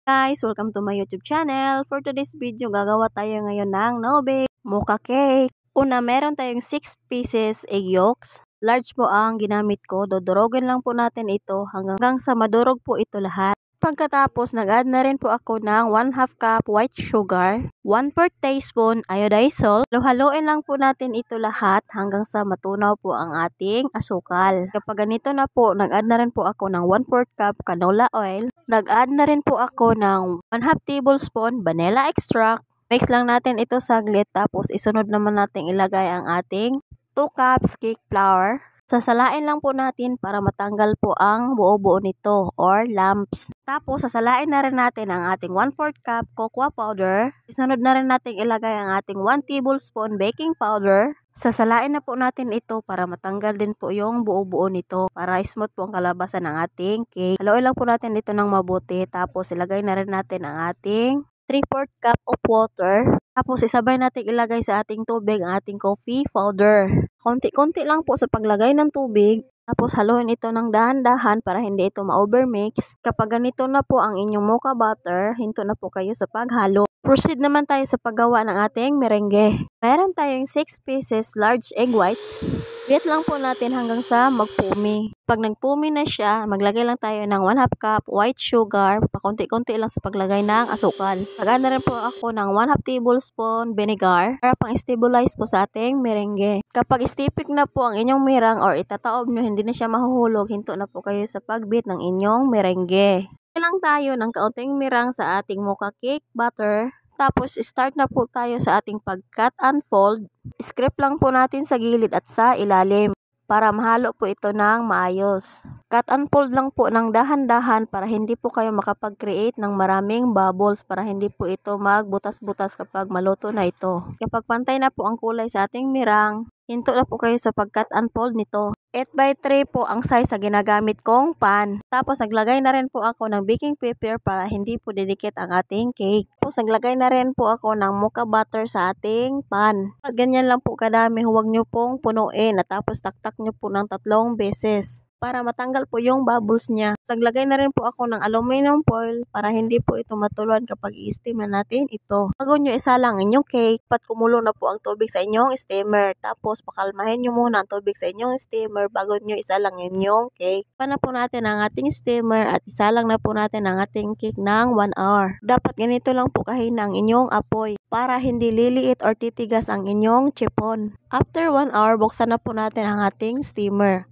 Guys, welcome to my YouTube channel. For today's video, gagawa tayo ngayon ng no-bake mocha cake. Una, meron tayong 6 pieces egg yolks. Large po ang ginamit ko. Dodorogin lang po natin ito hanggang sa madurog po ito lahat. Pagkatapos, nag-add na rin po ako ng 1/2 cup white sugar, 1/4 teaspoon iodized salt. Haluin lang po natin ito lahat hanggang sa matunaw po ang ating asukal. Kapag ganito na po, nag-add na rin po ako ng 1/4 cup canola oil. Nag-add na rin po ako ng 1/2 tablespoon vanilla extract. Mix lang natin ito saglit, tapos isunod naman natin ilagay ang ating 2 cups cake flour. Sasalain lang po natin para matanggal po ang buo-buo nito or lumps. Tapos sasalain na rin natin ang ating 1/4 cup cocoa powder. Isunod na rin natin ilagay ang ating 1 tablespoon baking powder. Sasalain na po natin ito para matanggal din po yung buo-buo nito para smooth po ang kalabasan ng ating cake. Haluin lang po natin ito ng mabuti, tapos ilagay na rin natin ang ating 3/4 cup of water. Tapos isabay natin ilagay sa ating tubig ang ating coffee powder. Konti-konti lang po sa paglagay ng tubig. Tapos haluin ito ng dahan-dahan para hindi ito ma-overmix. Kapag ganito na po ang inyong mocha butter, hinto na po kayo sa paghalo. Proceed naman tayo sa paggawa ng ating merengue. Meron tayong 6 pieces large egg whites. Beat lang po natin hanggang sa magpumi. Pag nagpumi na siya, maglagay lang tayo ng 1/2 cup white sugar. Pakunti-kunti lang sa paglagay ng asukal. Lagyan na rin po ako ng 1/2 tablespoon vinegar para pang-stabilize po sa ating merengue. Kapag stipik na po ang inyong mirang or itataob nyo, hindi na siya mahuhulog, hinto na po kayo sa pagbeat ng inyong merengue. Lang tayo ng kaunting mirang sa ating mocha cake batter. Tapos, start na po tayo sa ating pag-cut and fold. Script lang po natin sa gilid at sa ilalim para mahalo po ito ng maayos. Cut and fold lang po ng dahan-dahan para hindi po kayo makapag-create ng maraming bubbles, para hindi po ito magbutas-butas kapag maluto na ito. Kapag pantay na po ang kulay sa ating mirang, hinto na po kayo sa pag-cut and fold nito. 8x3 po ang size sa ginagamit kong pan. Tapos naglagay na rin po ako ng baking paper para hindi po didikit ang ating cake. Tapos naglagay na rin po ako ng mocha butter sa ating pan. At ganyan lang po kadami, huwag nyo pong punuin at tapos taktak nyo po ng 3 beses para matanggal po yung bubbles niya. Naglagay na rin po ako ng aluminum foil para hindi po ito matuluan kapag i-steam na natin ito. Bago nyo isalang inyong cake, pat kumulo na po ang tubig sa inyong steamer. Tapos pakalmahin nyo muna ang tubig sa inyong steamer bago nyo isalang inyong cake. Pa na po natin ang ating steamer at isalang na po natin ang ating cake ng 1 hour. Dapat ganito lang po kahina ang inyong apoy para hindi liliit or titigas ang inyong chipon. After 1 hour, buksan na po natin ang ating steamer.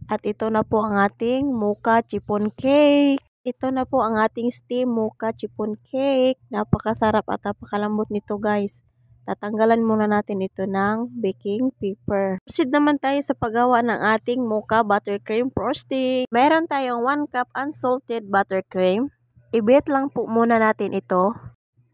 At ito na po ang ating mocha chiffon cake. Ito na po ang ating steam mocha chiffon cake. Napakasarap at napakalambot nito, guys. Tatanggalan muna natin ito ng baking paper. Proceed naman tayo sa paggawa ng ating mocha buttercream frosting. Meron tayong 1 cup unsalted buttercream. I-beat lang po muna natin ito.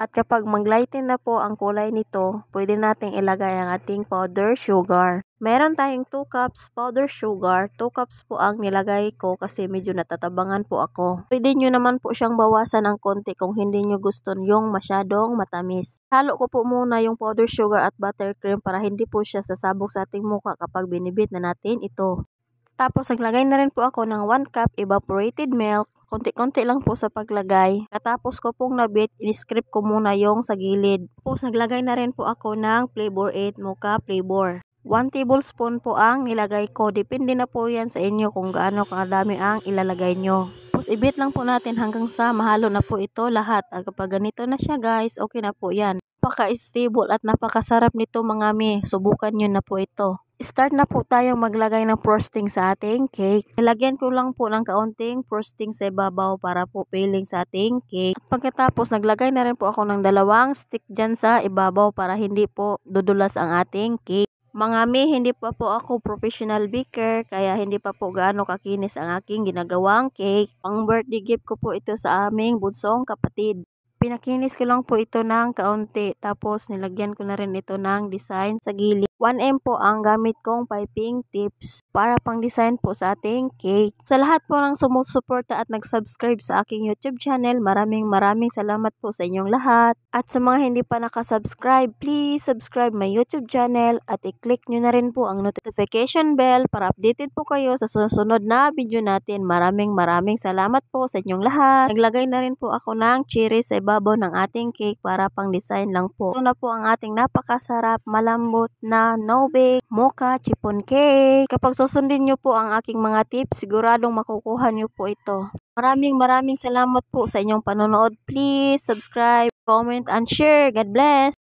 At kapag mag-lighten na po ang kulay nito, pwede nating ilagay ang ating powder sugar. Meron tayong 2 cups powder sugar. 2 cups po ang nilagay ko kasi medyo natatabangan po ako. Pwede nyo naman po siyang bawasan ng konti kung hindi nyo gusto yung masyadong matamis. Halo ko po muna yung powder sugar at buttercream para hindi po siya sasabog sa ating mukha kapag binibit na natin ito. Tapos naglagay na rin po ako ng 1 cup evaporated milk. Konti-konti lang po sa paglagay. Katapos ko pong nabit, in-script ko muna yung sa gilid. Tapos naglagay na rin po ako ng flavor 8 mocha flavor. 1 tablespoon po ang nilagay ko. Depende na po yan sa inyo kung gaano kadami ang ilalagay nyo. Tapos i-beat lang po natin hanggang sa mahalo na po ito lahat. At kapag ganito na siya, guys, okay na po yan. Napaka-stable at napakasarap nito, mga mi. Subukan nyo na po ito. Start na po tayong maglagay ng frosting sa ating cake. Nilagyan ko lang po ng kaunting frosting sa ibabaw para po filling sa ating cake. At pagkatapos, naglagay na rin po ako ng 2 stick dyan sa ibabaw para hindi po dudulas ang ating cake. Mga mi, hindi pa po ako professional baker, kaya hindi pa po gaano kakinis ang aking ginagawang cake. Pang birthday gift ko po ito sa aming bunsong kapatid. Pinakinis ko lang po ito ng kaunti, tapos nilagyan ko na rin ito ng design sa gilid. 1M po ang gamit kong piping tips para pang design po sa ating cake. Sa lahat po ng sumusuporta at nag-subscribe sa aking YouTube channel, maraming salamat po sa inyong lahat. At sa mga hindi pa nakasubscribe, please subscribe my YouTube channel at i-click nyo na rin po ang notification bell para updated po kayo sa susunod na video natin. Maraming salamat po sa inyong lahat. Naglagay na rin po ako ng cherry sa ibabaw ng ating cake para pang design lang po. Ito na po ang ating napakasarap, malambot na no-bake mocha chiffon cake. Kapag susundin nyo po ang aking mga tips, siguradong makukuha nyo po ito. Maraming salamat po sa inyong panonood. Please subscribe, comment, and share. God bless!